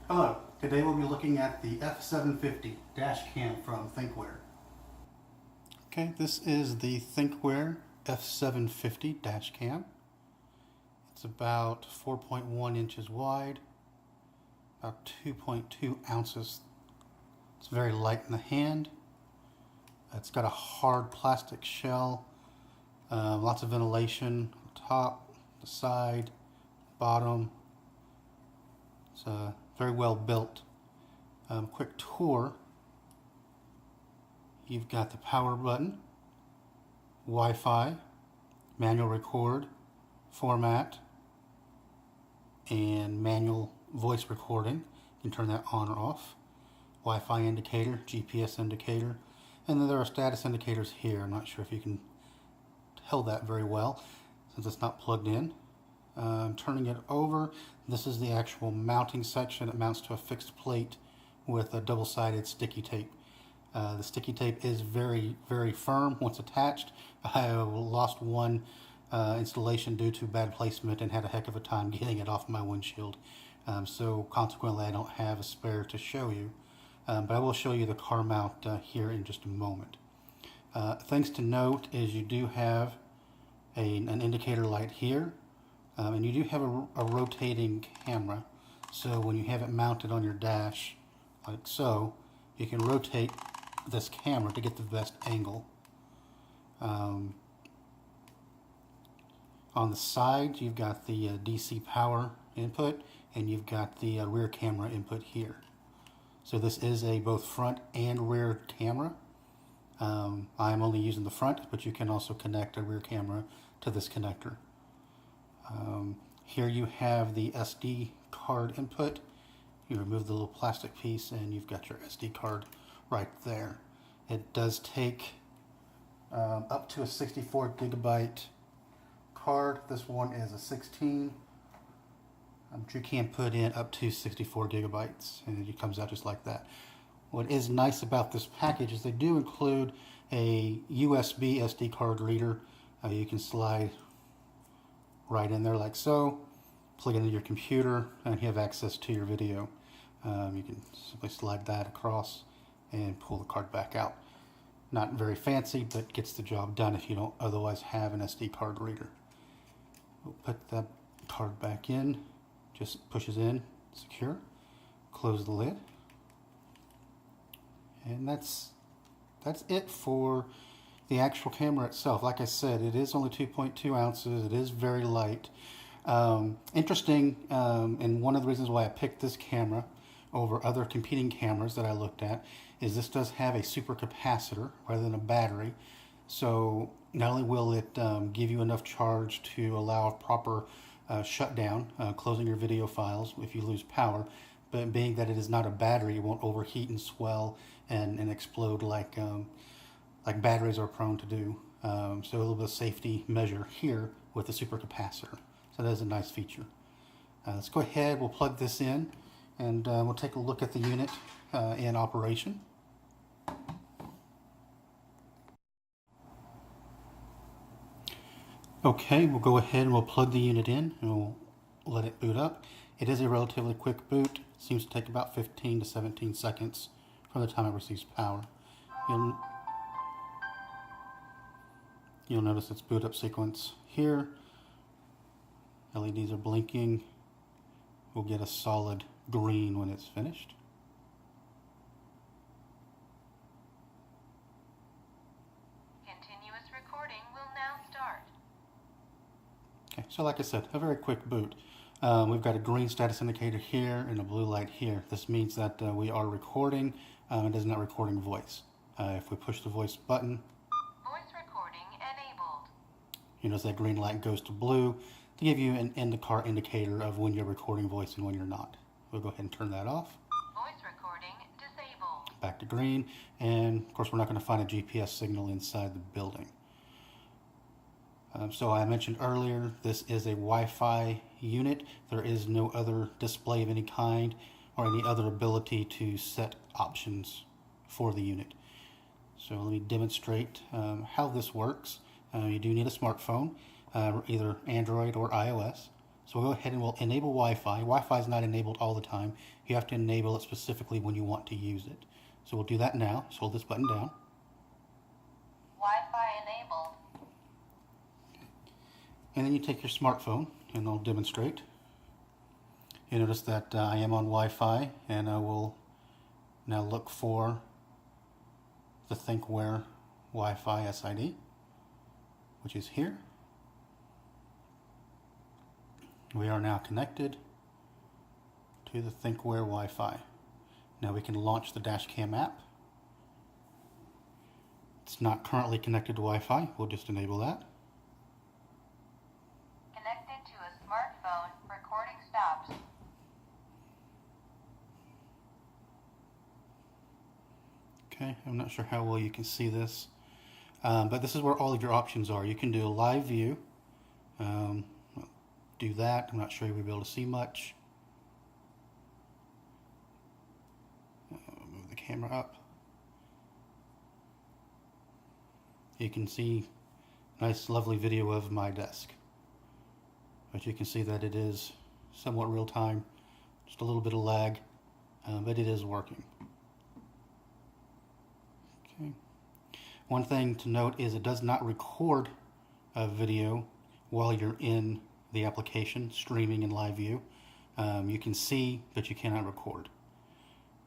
Hello, today we'll be looking at the F750 Dashcam from Thinkware. Okay, this is the Thinkware F750 Dashcam. It's about 4.1 inches wide, about 2.2 ounces. It's very light in the hand. It's got a hard plastic shell, lots of ventilation on top, the side, bottom. It's very well built. Quick tour. You've got the power button, Wi-Fi, manual record, format, and manual voice recording. You can turn that on or off. Wi-Fi indicator, GPS indicator, and then there are status indicators here. I'm not sure if you can tell that very well since it's not plugged in. Turning it over, this is the actual mounting section. It mounts to a fixed plate with a double-sided sticky tape. The sticky tape is very, very firm once attached. I lost one installation due to bad placement and had a heck of a time getting it off my windshield. So consequently, I don't have a spare to show you. But I will show you the car mount here in just a moment. Things to note is you do have an indicator light here. And you do have a rotating camera, so when you have it mounted on your dash, like so, you can rotate this camera to get the best angle. On the side, you've got the DC power input, and you've got the rear camera input here. So this is a both front and rear camera. I'm only using the front, but you can also connect a rear camera to this connector. Here you have the SD card input. You remove the little plastic piece and you've got your SD card right there. It does take up to a 64 gigabyte card. This one is a 16. You can put in up to 64 gigabytes and it comes out just like that. What is nice about this package is they do include a USB SD card reader. You can slide right in there like so, plug it into your computer, and you have access to your video. You can simply slide that across and pull the card back out. Not very fancy, but gets the job done if you don't otherwise have an SD card reader. We'll put that card back in, just pushes in, secure, close the lid, and that's it for the actual camera itself. Like I said, it is only 2.2 ounces. It is very light. Interesting, and one of the reasons why I picked this camera over other competing cameras that I looked at is this does have a super capacitor rather than a battery. So not only will it give you enough charge to allow a proper shutdown, closing your video files if you lose power, but being that it is not a battery, it won't overheat and swell and explode like batteries are prone to do. So a little bit of safety measure here with the supercapacitor. So that is a nice feature. Let's go ahead, we'll plug this in, and we'll take a look at the unit in operation. Okay, we'll go ahead and we'll plug the unit in and we'll let it boot up. It is a relatively quick boot. It seems to take about 15 to 17 seconds from the time it receives power. You'll notice its boot up sequence here. LEDs are blinking. We'll get a solid green when it's finished. Continuous recording will now start. Okay, so like I said, a very quick boot. We've got a green status indicator here and a blue light here. This means that we are recording. It is not recording voice. If we push the voice button, you notice that green light goes to blue to give you an in-the-car indicator of when you're recording voice and when you're not. We'll go ahead and turn that off. Voice recording disabled. Back to green, and of course we're not going to find a GPS signal inside the building. So I mentioned earlier, this is a Wi-Fi unit. There is no other display of any kind or any other ability to set options for the unit. So let me demonstrate how this works. You do need a smartphone, either Android or iOS. So we'll go ahead and we'll enable Wi-Fi. Wi-Fi is not enabled all the time. You have to enable it specifically when you want to use it. So we'll do that now. So hold this button down. Wi-Fi enabled. And then you take your smartphone, and I'll demonstrate. You notice that I am on Wi-Fi, and I will now look for the Thinkware Wi-Fi SID, which is here. We are now connected to the Thinkware Wi-Fi. Now we can launch the Dashcam app. It's not currently connected to Wi-Fi. We'll just enable that. Connected to a smartphone. Recording stops. Okay, I'm not sure how well you can see this, but this is where all of your options are. You can do a live view. Do that. I'm not sure you'll be able to see much. Move the camera up. You can see nice lovely video of my desk, but you can see that it is somewhat real time, just a little bit of lag, but it is working. Okay. One thing to note is it does not record a video while you're in the application streaming in live view. You can see, but you cannot record.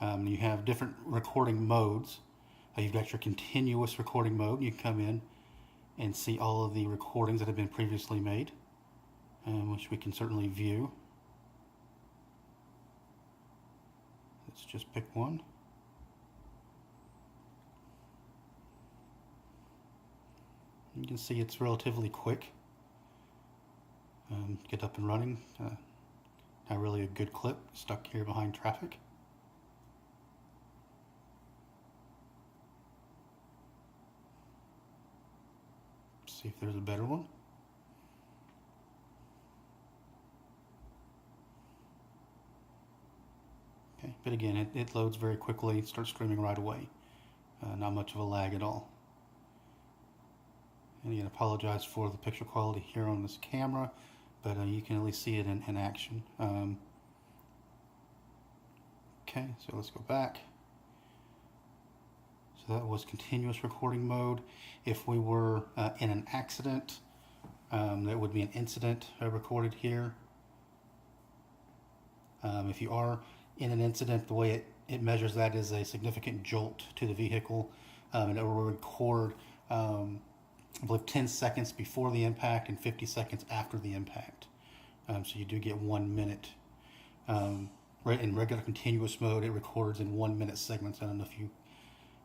You have different recording modes. You've got your continuous recording mode. You can come in and see all of the recordings that have been previously made, which we can certainly view. Let's just pick one. You can see it's relatively quick. Get up and running. Not really a good clip, stuck here behind traffic. See if there's a better one. Okay, but again, it loads very quickly, it starts streaming right away. Not much of a lag at all. And again, apologize for the picture quality here on this camera, but you can at least see it in action. Okay, so let's go back. So that was continuous recording mode. If we were in an accident, that would be an incident recorded here. If you are in an incident, the way it measures that is a significant jolt to the vehicle, and it will record I believe 10 seconds before the impact and 50 seconds after the impact. So you do get 1 minute. Right, in regular continuous mode, it records in 1 minute segments. I don't know if you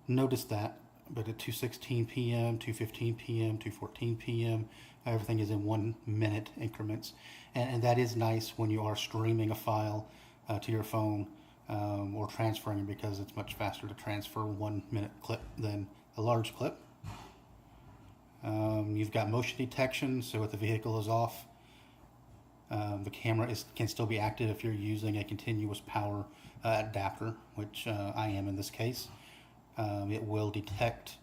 noticed that, but at 2:16 p.m., 2:15 p.m., 2:14 p.m., everything is in 1 minute increments. And that is nice when you are streaming a file to your phone or transferring, because it's much faster to transfer 1 minute clip than a large clip. You've got motion detection, so if the vehicle is off, the camera can still be active if you're using a continuous power adapter, which I am in this case. It will detect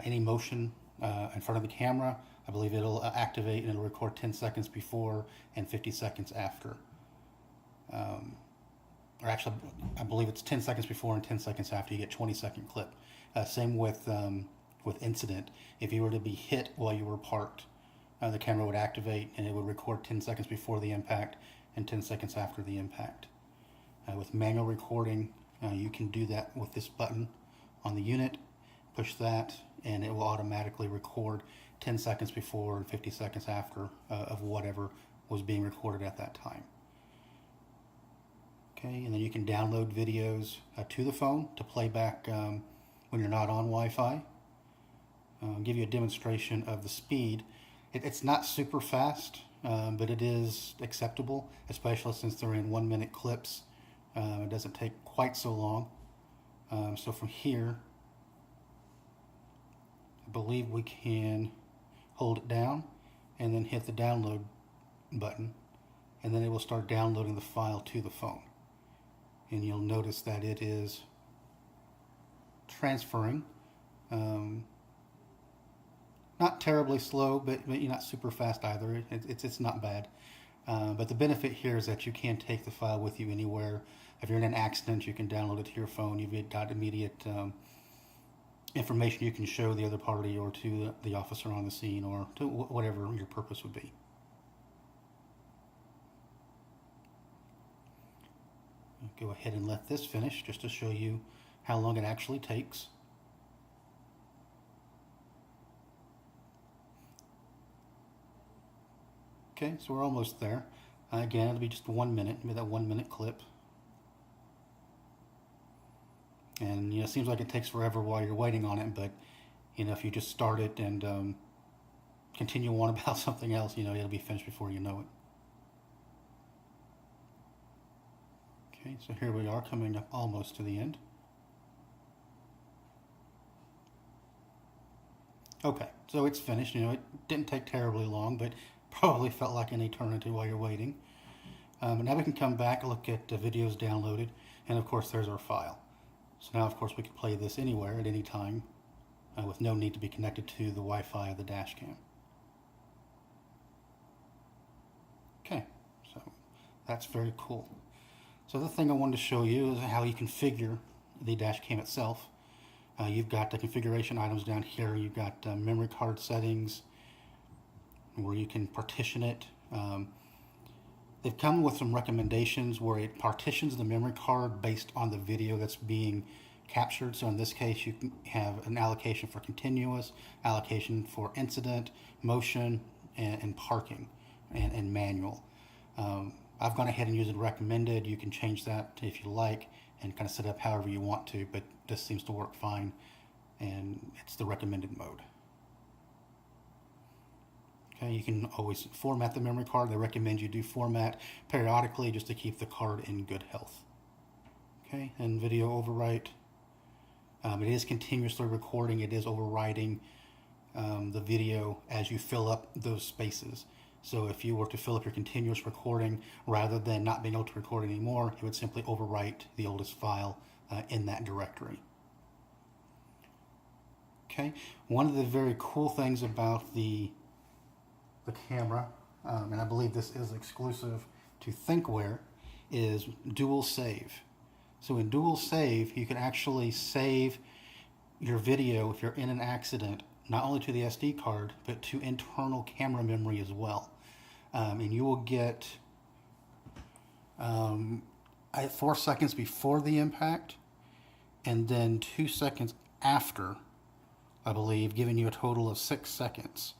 any motion in front of the camera. I believe it'll activate and it'll record 10 seconds before and 50 seconds after. Or actually, I believe it's 10 seconds before and 10 seconds after. You get 20-second clip. Same with incident. If you were to be hit while you were parked, the camera would activate and it would record 10 seconds before the impact and 10 seconds after the impact. With manual recording, you can do that with this button on the unit. Push that and it will automatically record 10 seconds before and 50 seconds after of whatever was being recorded at that time. Okay, and then you can download videos to the phone to play back when you're not on Wi-Fi. I'll give you a demonstration of the speed. It's not super fast, but it is acceptable, especially since they're in 1 minute clips. It doesn't take quite so long. So from here, I believe we can hold it down and then hit the download button, and then it will start downloading the file to the phone. And you'll notice that it is transferring. Not terribly slow, but you're not super fast either. It's not bad. But the benefit here is that you can take the file with you anywhere. If you're in an accident, you can download it to your phone. You've got immediate information you can show the other party or to the officer on the scene or to whatever your purpose would be. Go ahead and let this finish just to show you how long it actually takes. Okay, so we're almost there. Again, it'll be just 1 minute, maybe that 1 minute clip. And it seems like it takes forever while you're waiting on it, but if you just start it and continue on about something else, it'll be finished before you know it. Okay, so here we are coming up almost to the end. Okay, so it's finished. It didn't take terribly long, but probably felt like an eternity while you're waiting. But now we can come back, look at the videos downloaded, and of course there's our file. So now of course we can play this anywhere at any time with no need to be connected to the Wi-Fi of the Dashcam. Okay, so that's very cool. So the thing I wanted to show you is how you configure the Dashcam itself. You've got the configuration items down here. You've got memory card settings where you can partition it. They've come with some recommendations where it partitions the memory card based on the video that's being captured. So in this case, you can have an allocation for continuous, allocation for incident, motion, and parking, and manual. I've gone ahead and used recommended. You can change that if you like and kind of set it up however you want to, but this seems to work fine, and it's the recommended mode. Okay, you can always format the memory card. They recommend you do format periodically just to keep the card in good health. Okay, and video overwrite. It is continuously recording. It is overwriting the video as you fill up those spaces. So if you were to fill up your continuous recording, rather than not being able to record anymore, you would simply overwrite the oldest file in that directory. Okay, one of the very cool things about the camera, and I believe this is exclusive to Thinkware, is dual save. So in dual save, you can actually save your video if you're in an accident, not only to the SD card, but to internal camera memory as well. And you will get 4 seconds before the impact, and then 2 seconds after, I believe, giving you a total of 6 seconds.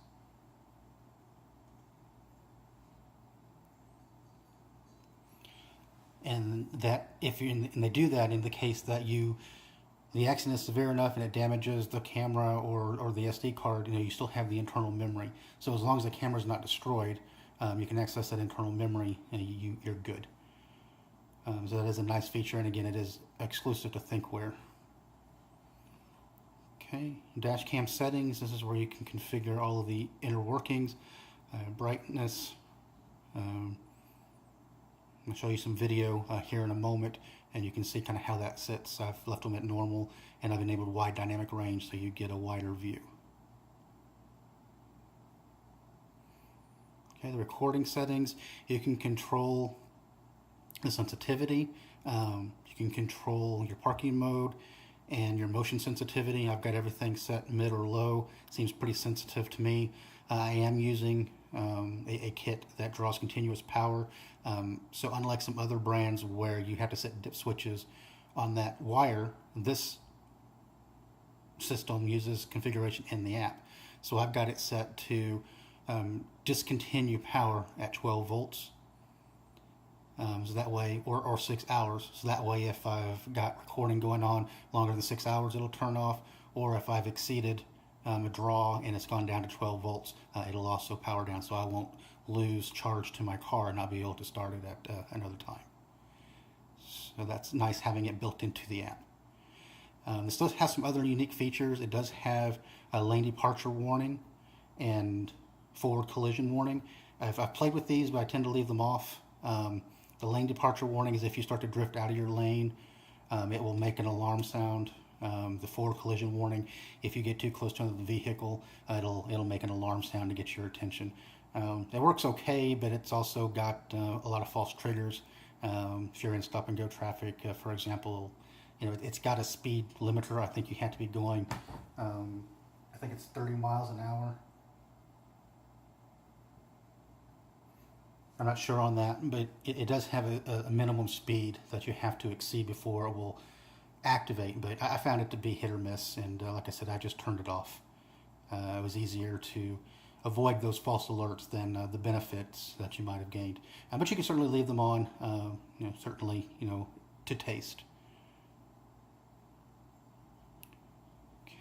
And that and they do that in the case that the accident is severe enough and it damages the camera or the SD card, you still have the internal memory. So as long as the camera is not destroyed, you can access that internal memory and you're good. So that is a nice feature, and again, it is exclusive to Thinkware. Okay, Dashcam settings. This is where you can configure all of the inner workings, brightness. I'll show you some video here in a moment, and you can see kind of how that sits. I've left them at normal, and I've enabled wide dynamic range so you get a wider view. Okay, the recording settings, you can control the sensitivity, you can control your parking mode and your motion sensitivity. I've got everything set mid or low. Seems pretty sensitive to me. I am using a kit that draws continuous power. So unlike some other brands where you have to set dip switches on that wire, this system uses configuration in the app. So I've got it set to discontinue power at 12 volts. So that way, or 6 hours. So that way, if I've got recording going on longer than 6 hours, it'll turn off. Or if I've exceeded a draw and it's gone down to 12 volts, it'll also power down, so I won't lose charge to my car and not be able to start it at another time. So that's nice having it built into the app. This does have some other unique features. It does have a lane departure warning and forward collision warning. I've played with these, but I tend to leave them off. The lane departure warning is if you start to drift out of your lane, it will make an alarm sound. The forward collision warning, if you get too close to the vehicle, it'll make an alarm sound to get your attention. It works okay, but it's also got a lot of false triggers. If you're in stop and go traffic, for example, it's got a speed limiter. I think you have to be going, I think it's 30 miles an hour. I'm not sure on that, but it does have a minimum speed that you have to exceed before it will activate. But I found it to be hit or miss, and like I said, I just turned it off. It was easier to avoid those false alerts than the benefits that you might have gained. But you can certainly leave them on, certainly, to taste.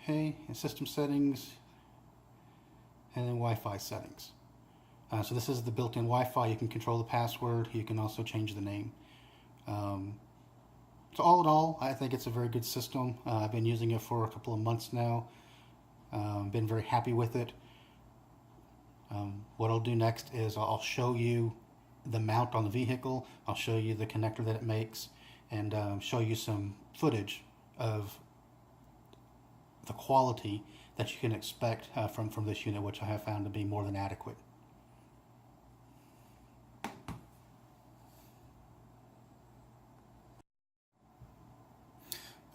Okay, and system settings, and then Wi-Fi settings. So this is the built-in Wi-Fi. You can control the password. You can also change the name. So all in all, I think it's a very good system. I've been using it for a couple of months now. Been very happy with it. What I'll do next is I'll show you the mount on the vehicle. I'll show you the connector that it makes, and show you some footage of the quality that you can expect from this unit, which I have found to be more than adequate.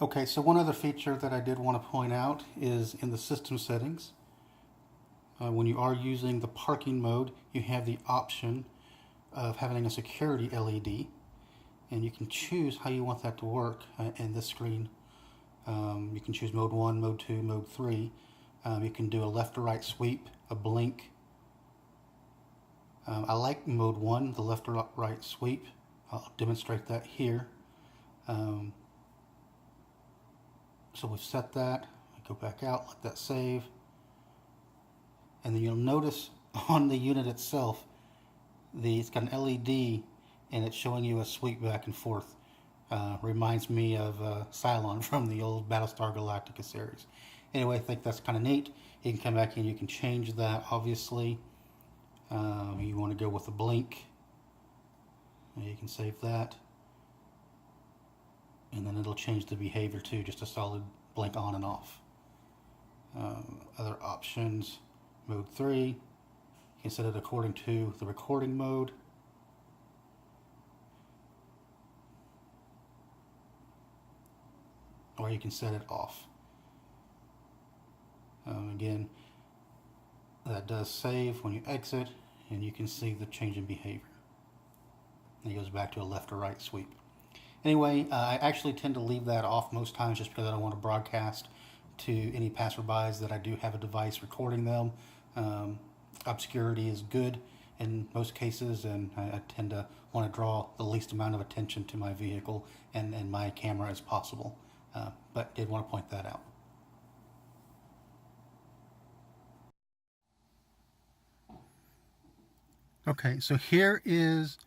Okay, so one other feature that I did want to point out is in the system settings. When you are using the parking mode, you have the option of having a security LED, and you can choose how you want that to work in this screen. You can choose mode 1, mode 2, mode 3. You can do a left to right sweep, a blink. I like mode 1, the left to right sweep. I'll demonstrate that here. So we've set that. I go back out, let that save. And then you'll notice on the unit itself, it's got an LED and it's showing you a sweep back and forth. Reminds me of Cylon from the old Battlestar Galactica series. Anyway, I think that's kind of neat. You can come back in, you can change that, obviously. You want to go with a blink. You can save that. And then it'll change the behavior to just a solid blink on and off. Other options, mode 3, you can set it according to the recording mode. Or you can set it off. Again, that does save when you exit, and you can see the change in behavior. And it goes back to a left or right sweep. Anyway, I actually tend to leave that off most times just because I don't want to broadcast to any passerbys that I do have a device recording them. Obscurity is good in most cases, and I tend to want to draw the least amount of attention to my vehicle and my camera as possible. But did want to point that out. Okay, so here is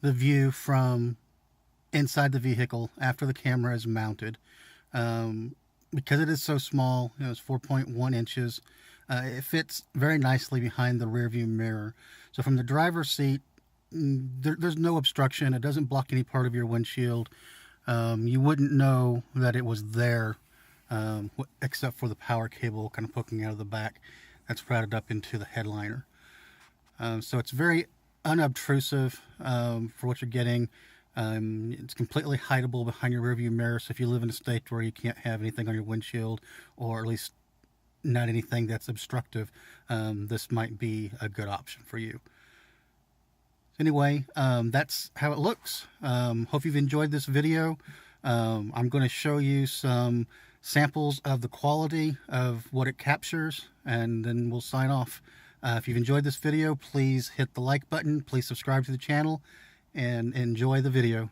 the view from inside the vehicle after the camera is mounted. Because it is so small, it's 4.1 inches, it fits very nicely behind the rear view mirror. So from the driver's seat, there's no obstruction. It doesn't block any part of your windshield. You wouldn't know that it was there, except for the power cable kind of poking out of the back that's routed up into the headliner. So it's very unobtrusive for what you're getting. It's completely hideable behind your rearview mirror, so if you live in a state where you can't have anything on your windshield, or at least not anything that's obstructive, this might be a good option for you. Anyway, that's how it looks. Hope you've enjoyed this video. I'm going to show you some samples of the quality of what it captures, and then we'll sign off. If you've enjoyed this video, please hit the like button, please subscribe to the channel, and enjoy the video.